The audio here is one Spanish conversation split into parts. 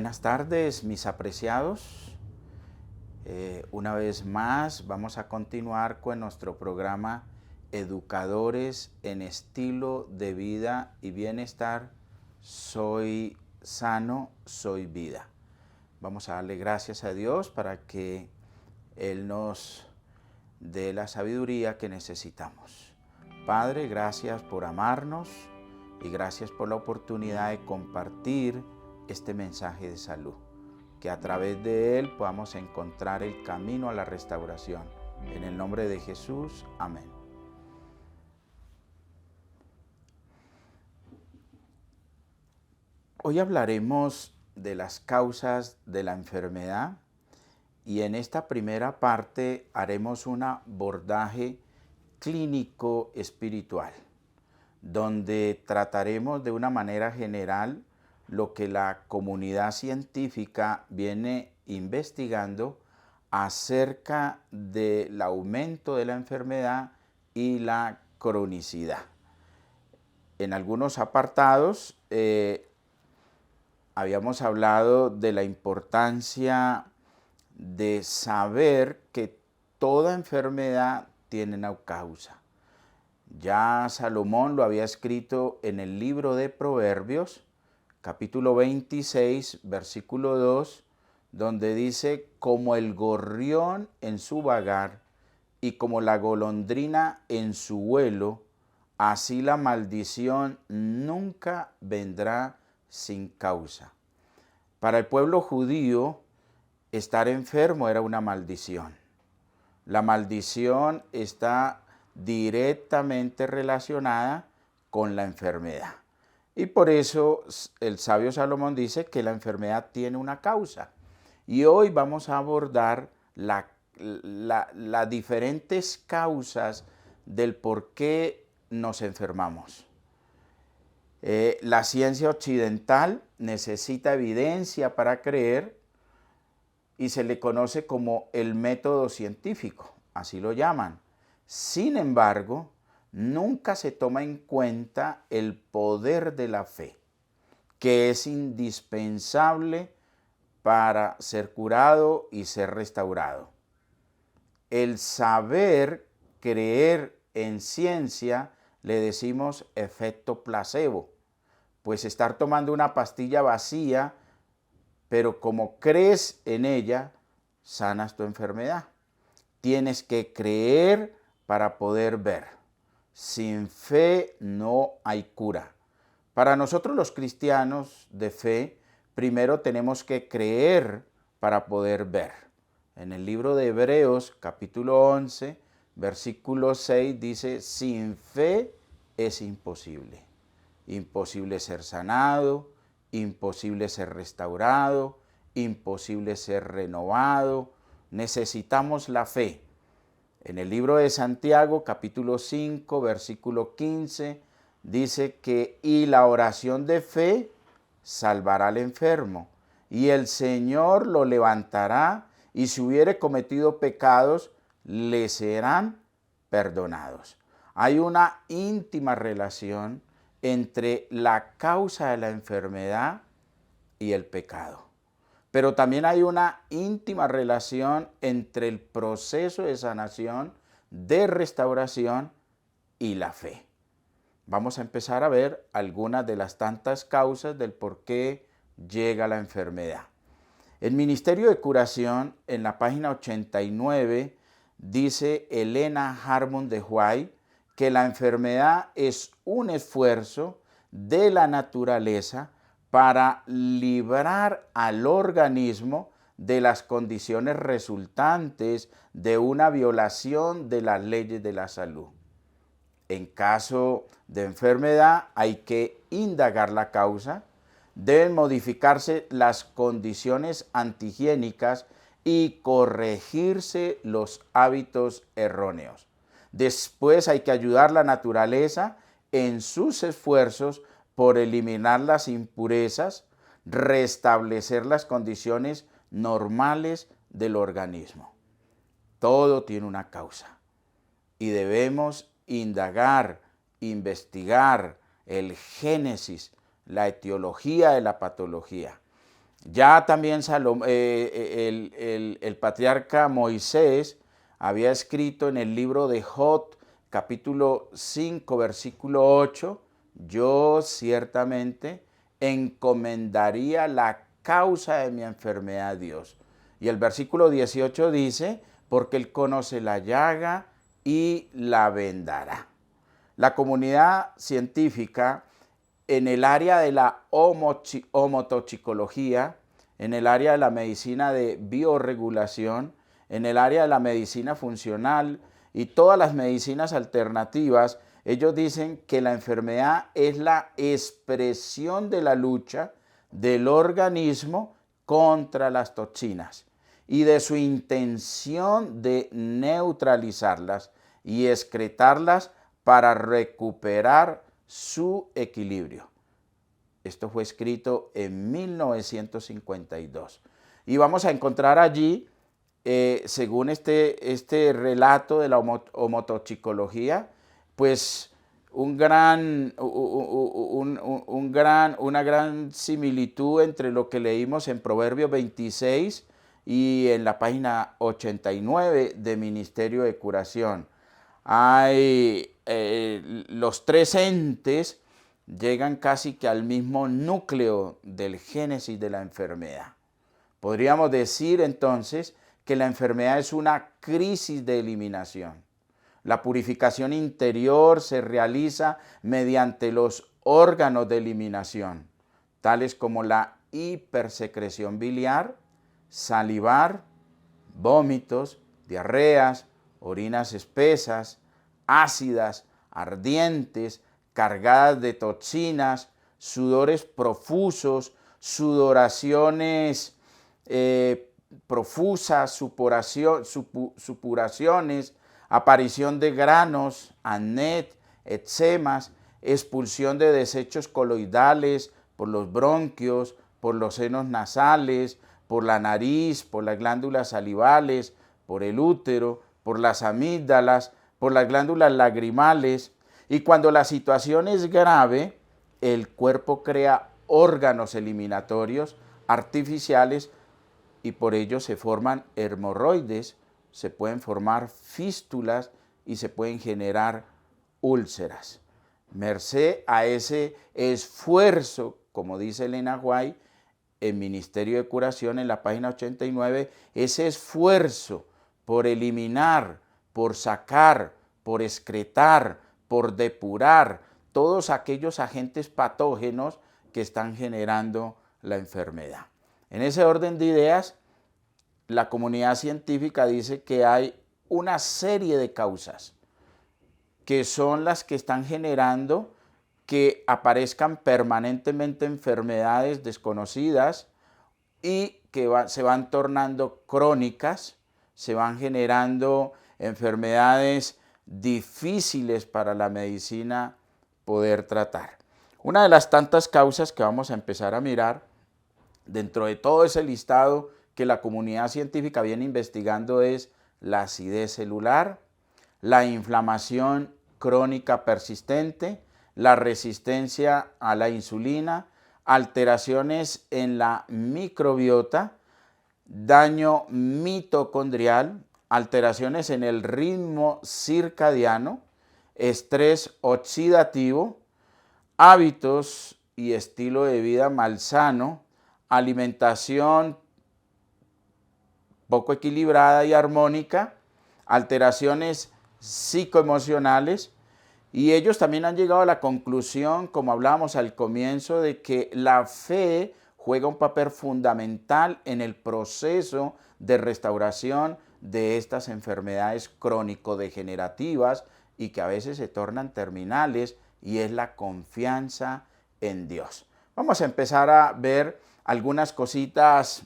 Buenas tardes, mis apreciados. Una vez más vamos a continuar con nuestro programa Educadores en Estilo de Vida y Bienestar. Soy sano, soy vida. Vamos a darle gracias a Dios para que Él nos dé la sabiduría que necesitamos. Padre, gracias por amarnos y gracias por la oportunidad de compartir este mensaje de salud, que a través de él podamos encontrar el camino a la restauración. En el nombre de Jesús, amén. Hoy hablaremos de las causas de la enfermedad y en esta primera parte haremos un abordaje clínico espiritual, donde trataremos de una manera general lo que la comunidad científica viene investigando acerca del aumento de la enfermedad y la cronicidad. En algunos apartados habíamos hablado de la importancia de saber que toda enfermedad tiene una causa. Ya Salomón lo había escrito en el libro de Proverbios, capítulo 26, versículo 2, donde dice, como el gorrión en su vagar y como la golondrina en su vuelo, así la maldición nunca vendrá sin causa. Para el pueblo judío, estar enfermo era una maldición. La maldición está directamente relacionada con la enfermedad. Y por eso el sabio Salomón dice que la enfermedad tiene una causa. Y hoy vamos a abordar las diferentes causas del por qué nos enfermamos. La ciencia occidental necesita evidencia para creer y se le conoce como el método científico, así lo llaman. Sin embargo, nunca se toma en cuenta el poder de la fe, que es indispensable para ser curado y ser restaurado. El saber creer en ciencia le decimos efecto placebo, pues estar tomando una pastilla vacía, pero como crees en ella, sanas tu enfermedad. Tienes que creer para poder ver. Sin fe no hay cura. Para nosotros los cristianos de fe, primero tenemos que creer para poder ver. En el libro de Hebreos, capítulo 11, versículo 6, dice, sin fe es imposible. Imposible ser sanado, imposible ser restaurado, imposible ser renovado. Necesitamos la fe. En el libro de Santiago, capítulo 5, versículo 15, dice que y la oración de fe salvará al enfermo, y el Señor lo levantará, y si hubiere cometido pecados, le serán perdonados. Hay una íntima relación entre la causa de la enfermedad y el pecado. Pero también hay una íntima relación entre el proceso de sanación, de restauración y la fe. Vamos a empezar a ver algunas de las tantas causas del por qué llega la enfermedad. El Ministerio de Curación, en la página 89, dice Elena Harmon de White que la enfermedad es un esfuerzo de la naturaleza para librar al organismo de las condiciones resultantes de una violación de las leyes de la salud. En caso de enfermedad hay que indagar la causa, deben modificarse las condiciones antihigiénicas y corregirse los hábitos erróneos. Después hay que ayudar a la naturaleza en sus esfuerzos por eliminar las impurezas, restablecer las condiciones normales del organismo. Todo tiene una causa y debemos indagar, investigar el génesis, la etiología de la patología. Ya también el patriarca Moisés había escrito en el libro de Jod, capítulo 5, versículo 8, yo ciertamente encomendaría la causa de mi enfermedad a Dios. Y el versículo 18 dice, porque Él conoce la llaga y la vendará. La comunidad científica en el área de la homotoxicología, en el área de la medicina de biorregulación, en el área de la medicina funcional y todas las medicinas alternativas, ellos dicen que la enfermedad es la expresión de la lucha del organismo contra las toxinas y de su intención de neutralizarlas y excretarlas para recuperar su equilibrio. Esto fue escrito en 1952. Y vamos a encontrar allí, según este relato de la homotoxicología, pues una gran similitud entre lo que leímos en Proverbios 26 y en la página 89 de Ministerio de Curación. Hay los tres entes llegan casi que al mismo núcleo del génesis de la enfermedad. Podríamos decir entonces que la enfermedad es una crisis de eliminación. La purificación interior se realiza mediante los órganos de eliminación, tales como la hipersecreción biliar, salivar, vómitos, diarreas, orinas espesas, ácidas, ardientes, cargadas de toxinas, sudores profusos, sudoraciones profusas, supuraciones, aparición de granos, anet, eczemas, expulsión de desechos coloidales por los bronquios, por los senos nasales, por la nariz, por las glándulas salivales, por el útero, por las amígdalas, por las glándulas lagrimales. Y cuando la situación es grave, el cuerpo crea órganos eliminatorios artificiales y por ello se forman hemorroides, se pueden formar fístulas y se pueden generar úlceras. Merced a ese esfuerzo, como dice Elena White, en Ministerio de Curación, en la página 89, ese esfuerzo por eliminar, por sacar, por excretar, por depurar todos aquellos agentes patógenos que están generando la enfermedad. En ese orden de ideas, la comunidad científica dice que hay una serie de causas que son las que están generando que aparezcan permanentemente enfermedades desconocidas y que se van tornando crónicas, se van generando enfermedades difíciles para la medicina poder tratar. Una de las tantas causas que vamos a empezar a mirar dentro de todo ese listado que la comunidad científica viene investigando es la acidez celular, la inflamación crónica persistente, la resistencia a la insulina, alteraciones en la microbiota, daño mitocondrial, alteraciones en el ritmo circadiano, estrés oxidativo, hábitos y estilo de vida malsano, alimentación poco equilibrada y armónica, alteraciones psicoemocionales, y ellos también han llegado a la conclusión, como hablábamos al comienzo, de que la fe juega un papel fundamental en el proceso de restauración de estas enfermedades crónico-degenerativas y que a veces se tornan terminales, y es la confianza en Dios. Vamos a empezar a ver algunas cositas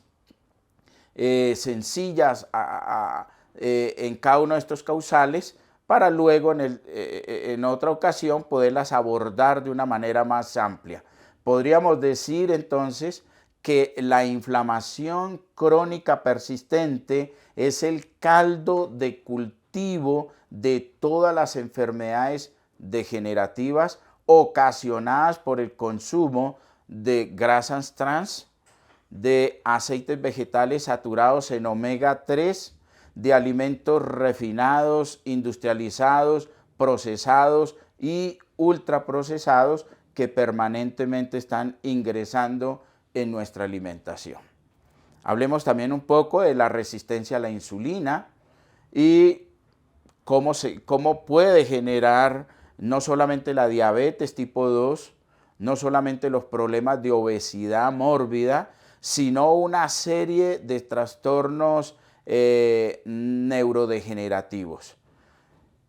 sencillas en cada uno de estos causales para luego en otra ocasión poderlas abordar de una manera más amplia. Podríamos decir entonces que la inflamación crónica persistente es el caldo de cultivo de todas las enfermedades degenerativas ocasionadas por el consumo de grasas trans, de aceites vegetales saturados en omega 3, de alimentos refinados, industrializados, procesados y ultraprocesados que permanentemente están ingresando en nuestra alimentación. Hablemos también un poco de la resistencia a la insulina y cómo puede generar no solamente la diabetes tipo 2, no solamente los problemas de obesidad mórbida, sino una serie de trastornos neurodegenerativos.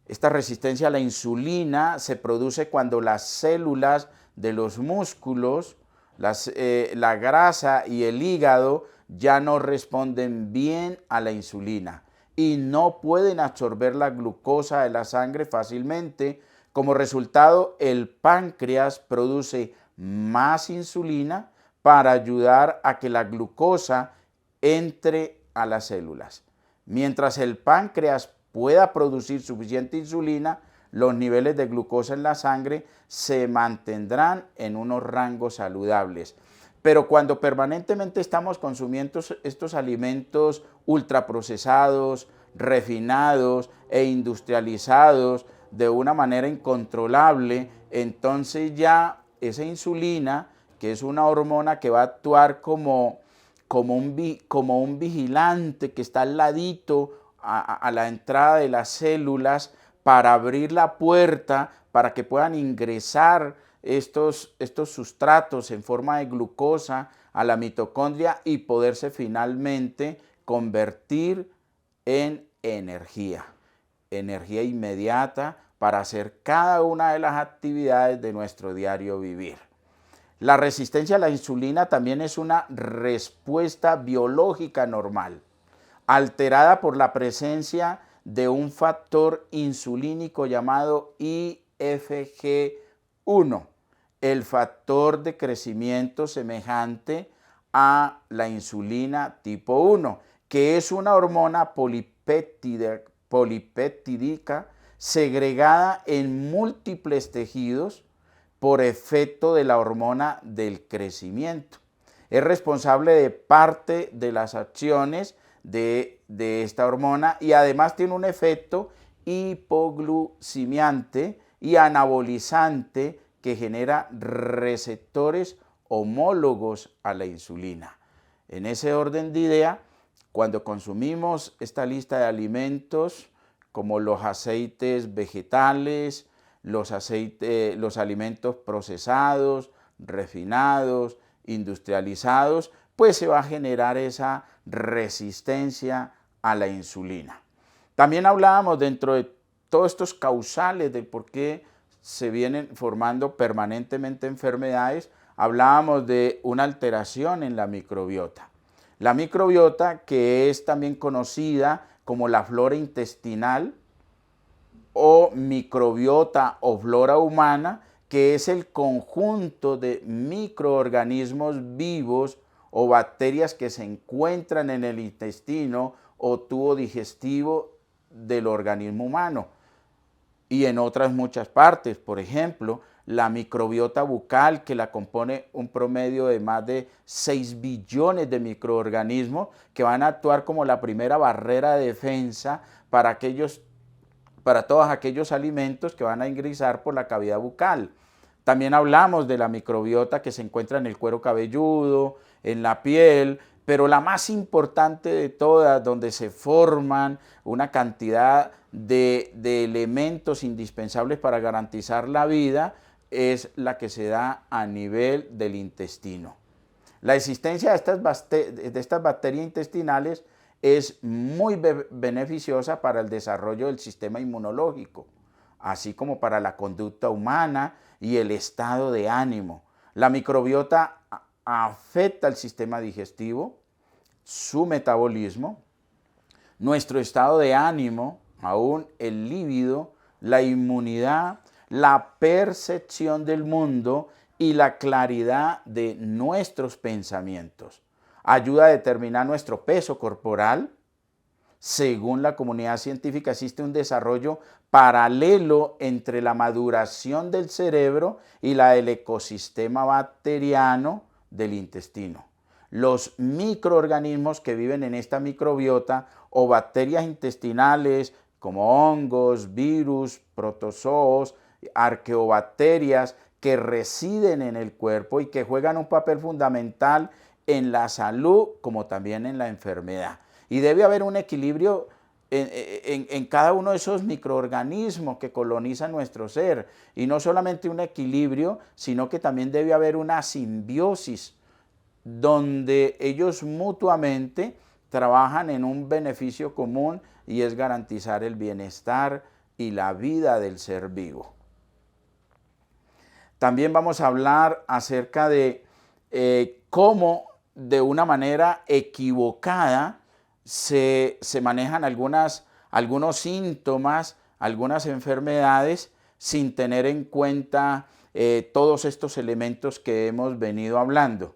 Esta resistencia a la insulina se produce cuando las células de los músculos, la grasa y el hígado ya no responden bien a la insulina y no pueden absorber la glucosa de la sangre fácilmente. Como resultado, el páncreas produce más insulina para ayudar a que la glucosa entre a las células. Mientras el páncreas pueda producir suficiente insulina, los niveles de glucosa en la sangre se mantendrán en unos rangos saludables. Pero cuando permanentemente estamos consumiendo estos alimentos ultraprocesados, refinados e industrializados de una manera incontrolable, entonces ya esa insulina, que es una hormona que va a actuar como un vigilante que está al ladito a la entrada de las células para abrir la puerta para que puedan ingresar estos sustratos en forma de glucosa a la mitocondria y poderse finalmente convertir en energía inmediata para hacer cada una de las actividades de nuestro diario vivir. La resistencia a la insulina también es una respuesta biológica normal, alterada por la presencia de un factor insulínico llamado IFG1, el factor de crecimiento semejante a la insulina tipo 1, que es una hormona polipeptídica segregada en múltiples tejidos por efecto de la hormona del crecimiento. Es responsable de parte de las acciones de esta hormona y además tiene un efecto hipoglucemiante y anabolizante que genera receptores homólogos a la insulina. En ese orden de idea, cuando consumimos esta lista de alimentos como los aceites vegetales, los alimentos procesados, refinados, industrializados, pues se va a generar esa resistencia a la insulina. También hablábamos dentro de todos estos causales de por qué se vienen formando permanentemente enfermedades, hablábamos de una alteración en la microbiota. La microbiota, que es también conocida como la flora intestinal o microbiota o flora humana, que es el conjunto de microorganismos vivos o bacterias que se encuentran en el intestino o tubo digestivo del organismo humano y en otras muchas partes. Por ejemplo, la microbiota bucal, que la compone un promedio de más de 6 billones de microorganismos que van a actuar como la primera barrera de defensa para todos aquellos alimentos que van a ingresar por la cavidad bucal. También hablamos de la microbiota que se encuentra en el cuero cabelludo, en la piel, pero la más importante de todas, donde se forman una cantidad de elementos indispensables para garantizar la vida, es la que se da a nivel del intestino. La existencia de estas bacterias intestinales es muy beneficiosa para el desarrollo del sistema inmunológico, así como para la conducta humana y el estado de ánimo. La microbiota afecta el sistema digestivo, su metabolismo, nuestro estado de ánimo, aún el líbido, la inmunidad, la percepción del mundo y la claridad de nuestros pensamientos. Ayuda a determinar nuestro peso corporal. Según la comunidad científica, existe un desarrollo paralelo entre la maduración del cerebro y la del ecosistema bacteriano del intestino. los microorganismos que viven en esta microbiota o bacterias intestinales como hongos, virus, protozoos, arqueobacterias que residen en el cuerpo y que juegan un papel fundamental en la salud como también en la enfermedad. Y debe haber un equilibrio en cada uno de esos microorganismos que colonizan nuestro ser. Y no solamente un equilibrio, sino que también debe haber una simbiosis donde ellos mutuamente trabajan en un beneficio común y es garantizar el bienestar y la vida del ser vivo. También vamos a hablar acerca de cómo de una manera equivocada se manejan algunos síntomas, algunas enfermedades, sin tener en cuenta todos estos elementos que hemos venido hablando.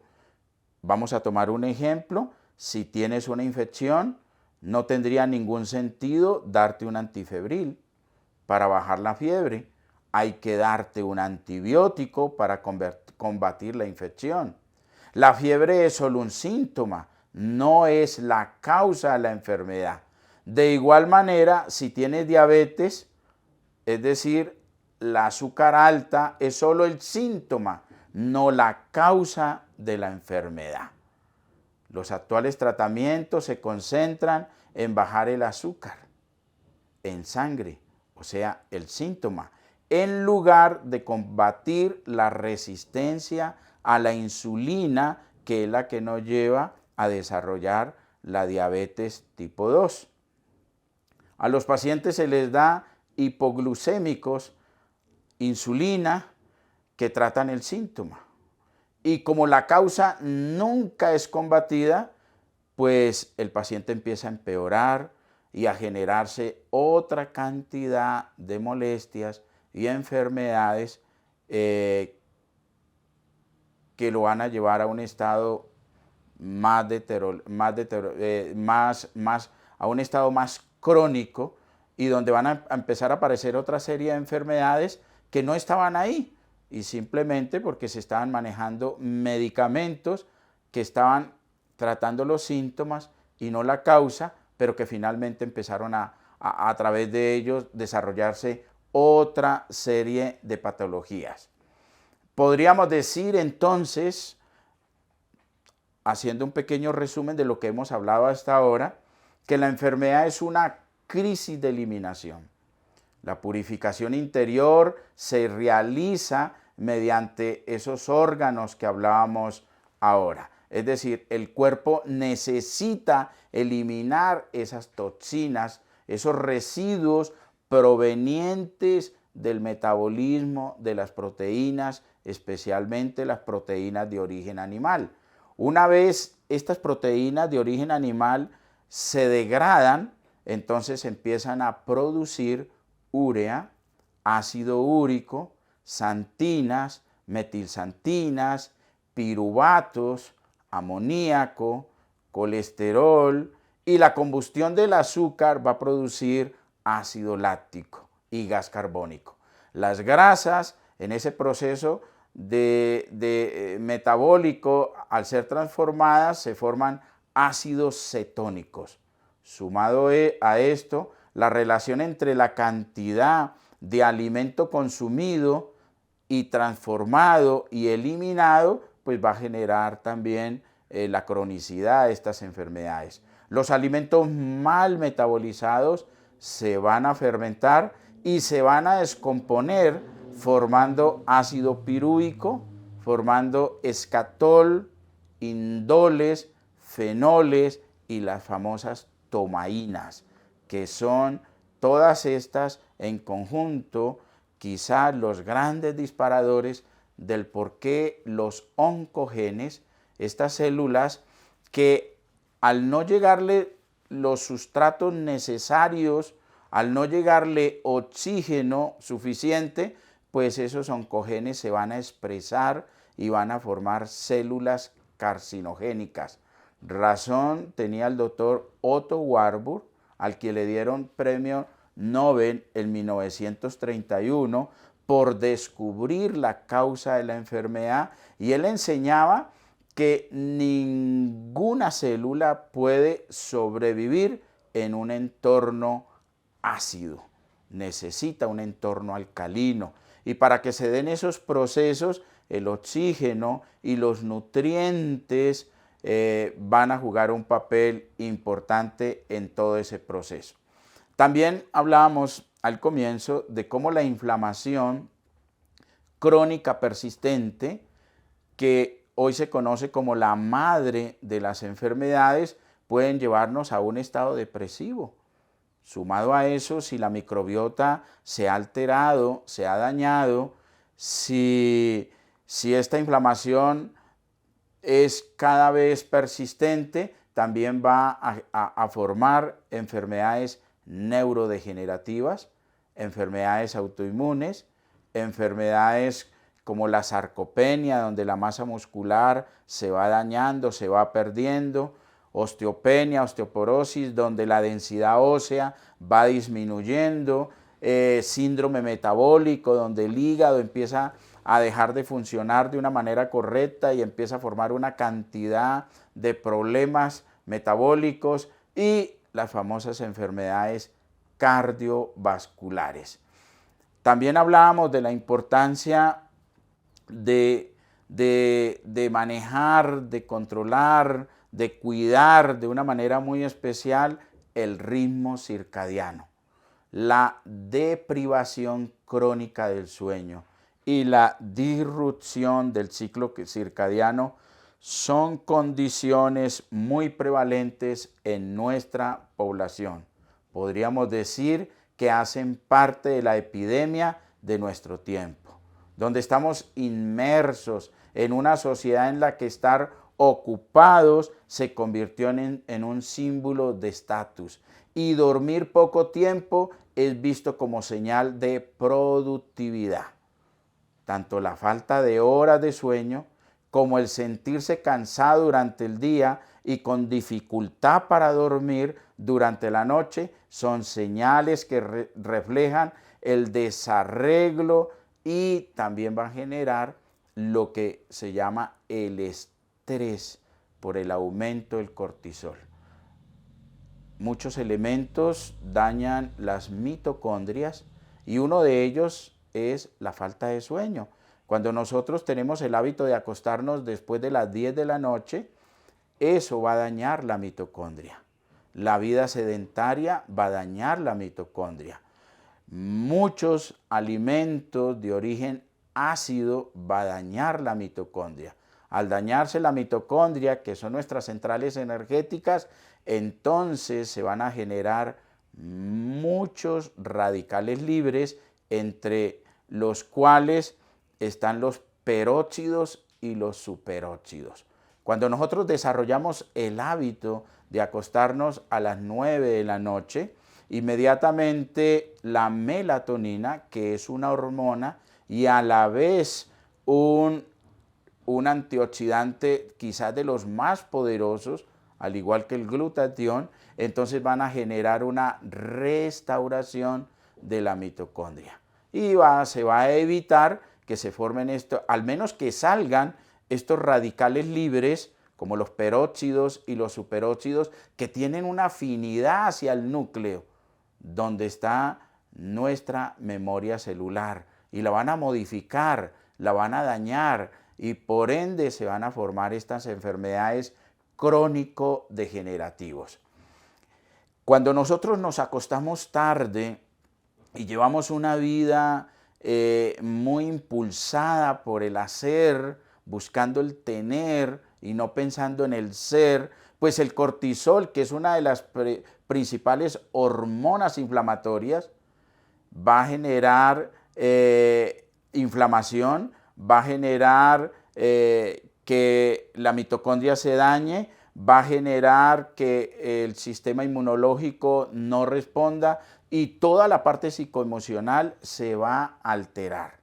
Vamos a tomar un ejemplo. Si tienes una infección, no tendría ningún sentido darte un antifebril para bajar la fiebre. Hay que darte un antibiótico para combatir la infección. La fiebre es solo un síntoma, no es la causa de la enfermedad. De igual manera, si tienes diabetes, es decir, la azúcar alta es solo el síntoma, no la causa de la enfermedad. Los actuales tratamientos se concentran en bajar el azúcar en sangre, o sea, el síntoma, en lugar de combatir la resistencia a la insulina, que es la que nos lleva a desarrollar la diabetes tipo 2. A los pacientes se les da hipoglucémicos, insulina, que tratan el síntoma. Y como la causa nunca es combatida, pues el paciente empieza a empeorar y a generarse otra cantidad de molestias y enfermedades que lo van a llevar a un estado a un estado más crónico, y donde van a empezar a aparecer otra serie de enfermedades que no estaban ahí, y simplemente porque se estaban manejando medicamentos que estaban tratando los síntomas y no la causa, pero que finalmente empezaron a través de ellos desarrollarse otra serie de patologías. Podríamos decir entonces, haciendo un pequeño resumen de lo que hemos hablado hasta ahora, que la enfermedad es una crisis de eliminación. La purificación interior se realiza mediante esos órganos que hablábamos ahora. Es decir, el cuerpo necesita eliminar esas toxinas, esos residuos provenientes del metabolismo de las proteínas, especialmente las proteínas de origen animal. Una vez estas proteínas de origen animal se degradan, entonces empiezan a producir urea, ácido úrico, santinas, metilsantinas, piruvatos, amoníaco, colesterol, y la combustión del azúcar va a producir ácido láctico y gas carbónico. Las grasas en ese proceso metabólico, al ser transformadas, se forman ácidos cetónicos. Sumado a esto, la relación entre la cantidad de alimento consumido y transformado y eliminado, pues va a generar también la cronicidad de estas enfermedades. Los alimentos mal metabolizados se van a fermentar y se van a descomponer formando ácido pirúvico, formando escatol, indoles, fenoles y las famosas tomaínas, que son todas estas en conjunto quizás los grandes disparadores del por qué los oncogenes, estas células que al no llegarle los sustratos necesarios, al no llegarle oxígeno suficiente, pues esos oncogenes se van a expresar y van a formar células carcinogénicas. Razón tenía el doctor Otto Warburg, al que le dieron premio Nobel en 1931 por descubrir la causa de la enfermedad, y él enseñaba que ninguna célula puede sobrevivir en un entorno ácido. Necesita un entorno alcalino. Y para que se den esos procesos, el oxígeno y los nutrientes van a jugar un papel importante en todo ese proceso. También hablábamos al comienzo de cómo la inflamación crónica persistente, que hoy se conoce como la madre de las enfermedades, pueden llevarnos a un estado depresivo. Sumado a eso, si la microbiota se ha alterado, se ha dañado, si esta inflamación es cada vez persistente, también va a formar enfermedades neurodegenerativas, enfermedades autoinmunes, enfermedades como la sarcopenia, donde la masa muscular se va dañando, se va perdiendo, osteopenia, osteoporosis, donde la densidad ósea va disminuyendo, síndrome metabólico, donde el hígado empieza a dejar de funcionar de una manera correcta y empieza a formar una cantidad de problemas metabólicos, y las famosas enfermedades cardiovasculares. También hablábamos de la importancia de manejar, de controlar, de cuidar de una manera muy especial el ritmo circadiano. La deprivación crónica del sueño y la disrupción del ciclo circadiano son condiciones muy prevalentes en nuestra población. Podríamos decir que hacen parte de la epidemia de nuestro tiempo, donde estamos inmersos en una sociedad en la que estar ocupados se convirtió en un símbolo de estatus, y dormir poco tiempo es visto como señal de productividad. Tanto la falta de horas de sueño como el sentirse cansado durante el día y con dificultad para dormir durante la noche son señales que reflejan el desarreglo, y también van a generar lo que se llama el estrés por el aumento del cortisol. Muchos elementos dañan las mitocondrias y uno de ellos es la falta de sueño. Cuando nosotros tenemos el hábito de acostarnos después de las 10 de la noche, eso va a dañar la mitocondria. La vida sedentaria va a dañar la mitocondria. Muchos alimentos de origen ácido va a dañar la mitocondria. Al dañarse la mitocondria, que son nuestras centrales energéticas, entonces se van a generar muchos radicales libres, entre los cuales están los peróxidos y los superóxidos. Cuando nosotros desarrollamos el hábito de acostarnos a las 9 de la noche, inmediatamente la melatonina, que es una hormona y a la vez un antioxidante quizás de los más poderosos, al igual que el glutatión, entonces van a generar una restauración de la mitocondria. Y se va a evitar que se formen al menos que salgan estos radicales libres, como los peróxidos y los superóxidos, que tienen una afinidad hacia el núcleo, donde está nuestra memoria celular, y la van a modificar, la van a dañar, y por ende se van a formar estas enfermedades crónico-degenerativos. Cuando nosotros nos acostamos tarde y llevamos una vida muy impulsada por el hacer, buscando el tener y no pensando en el ser, pues el cortisol, que es una de las principales hormonas inflamatorias, va a generar inflamación, va a generar que la mitocondria se dañe, va a generar que el sistema inmunológico no responda, y toda la parte psicoemocional se va a alterar.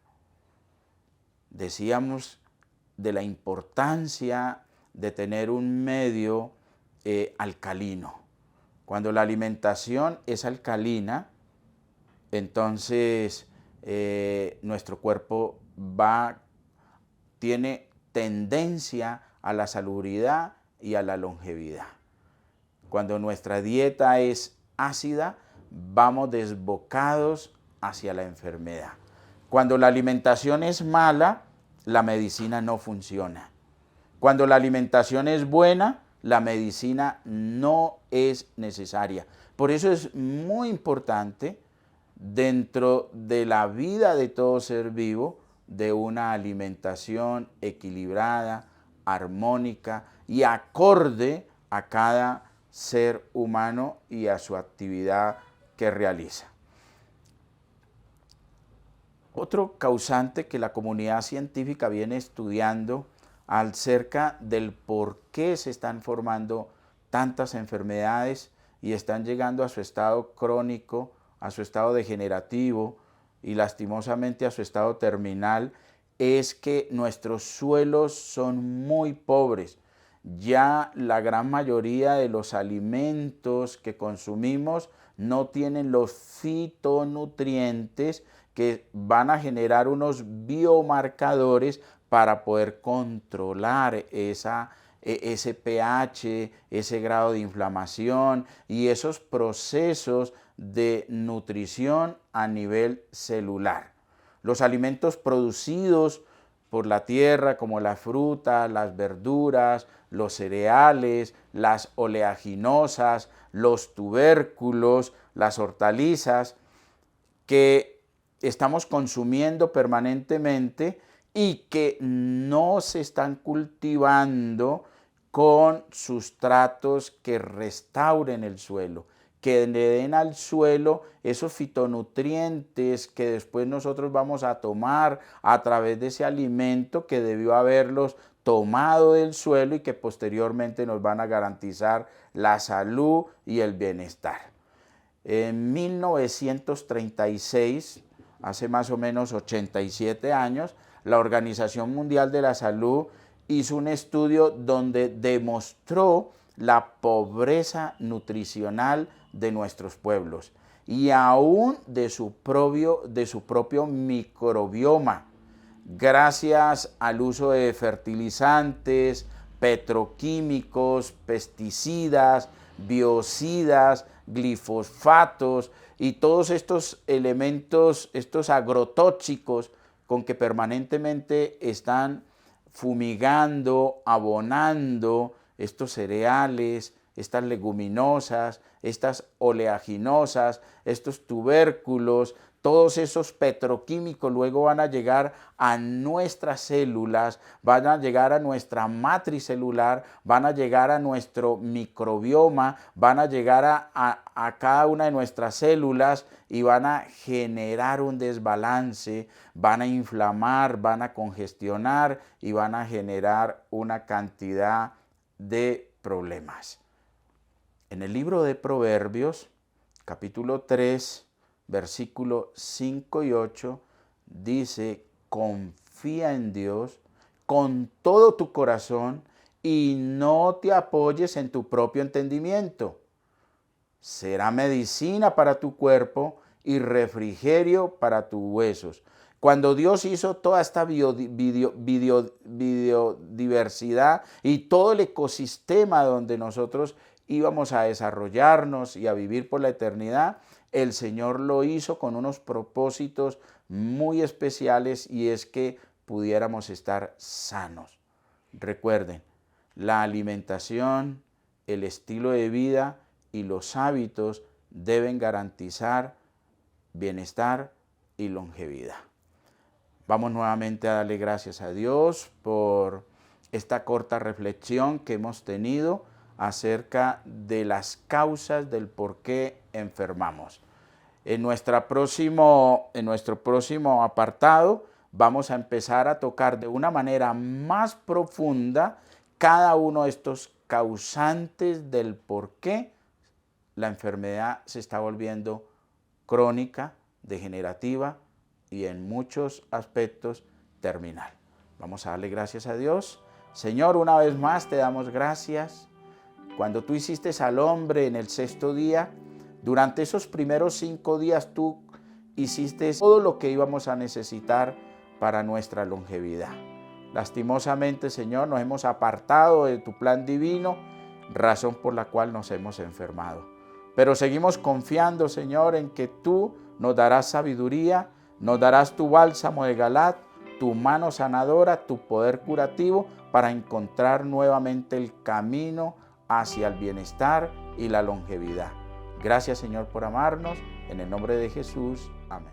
Decíamos de la importancia de tener un medio alcalino. Cuando la alimentación es alcalina, entonces nuestro cuerpo tiene tendencia a la salubridad y a la longevidad. Cuando nuestra dieta es ácida, vamos desbocados hacia la enfermedad. Cuando la alimentación es mala, la medicina no funciona. Cuando la alimentación es buena, la medicina no es necesaria. Por eso es muy importante dentro de la vida de todo ser vivo, de una alimentación equilibrada, armónica y acorde a cada ser humano y a su actividad que realiza. Otro causante que la comunidad científica viene estudiando acerca del por qué se están formando tantas enfermedades y están llegando a su estado crónico, a su estado degenerativo y lastimosamente a su estado terminal, es que nuestros suelos son muy pobres. Ya la gran mayoría de los alimentos que consumimos no tienen los fitonutrientes que van a generar unos biomarcadores para poder controlar ese pH, ese grado de inflamación y esos procesos de nutrición a nivel celular. Los alimentos producidos por la tierra, como la fruta, las verduras, los cereales, las oleaginosas, los tubérculos, las hortalizas, que estamos consumiendo permanentemente y que no se están cultivando con sustratos que restauren el suelo, que le den al suelo esos fitonutrientes que después nosotros vamos a tomar a través de ese alimento que debió haberlos tomado del suelo y que posteriormente nos van a garantizar la salud y el bienestar. En 1936, hace más o menos 87 años, la Organización Mundial de la Salud hizo un estudio donde demostró la pobreza nutricional de nuestros pueblos y aún de su propio microbioma, gracias al uso de fertilizantes, petroquímicos, pesticidas, biocidas, glifosatos y todos estos elementos, estos agrotóxicos con que permanentemente están fumigando, abonando estos cereales, estas leguminosas, estas oleaginosas, estos tubérculos, todos esos petroquímicos luego van a llegar a nuestras células, van a llegar a nuestra matriz celular, van a llegar a nuestro microbioma, van a llegar a cada una de nuestras células y van a generar un desbalance, van a inflamar, van a congestionar y van a generar una cantidad de problemas. En el libro de Proverbios, capítulo 3, versículos 5 y 8, dice: confía en Dios con todo tu corazón y no te apoyes en tu propio entendimiento. Será medicina para tu cuerpo y refrigerio para tus huesos. Cuando Dios hizo toda esta biodiversidad y todo el ecosistema donde nosotros íbamos a desarrollarnos y a vivir por la eternidad, el Señor lo hizo con unos propósitos muy especiales y es que pudiéramos estar sanos. Recuerden, la alimentación, el estilo de vida y los hábitos deben garantizar bienestar y longevidad. Vamos nuevamente a darle gracias a Dios por esta corta reflexión que hemos tenido acerca de las causas del por qué enfermamos. En nuestro próximo apartado vamos a empezar a tocar de una manera más profunda cada uno de estos causantes del por qué la enfermedad se está volviendo crónica, degenerativa y en muchos aspectos terminal. Vamos a darle gracias a Dios. Señor, una vez más te damos gracias. Cuando tú hiciste al hombre en el sexto día, durante esos primeros 5 días tú hiciste todo lo que íbamos a necesitar para nuestra longevidad. lastimosamente, Señor, nos hemos apartado de tu plan divino, razón por la cual nos hemos enfermado. Pero seguimos confiando, Señor, en que tú nos darás sabiduría, nos darás tu bálsamo de Galaad, tu mano sanadora, tu poder curativo, para encontrar nuevamente el camino hacia el bienestar y la longevidad. Gracias, Señor, por amarnos. En el nombre de Jesús. Amén.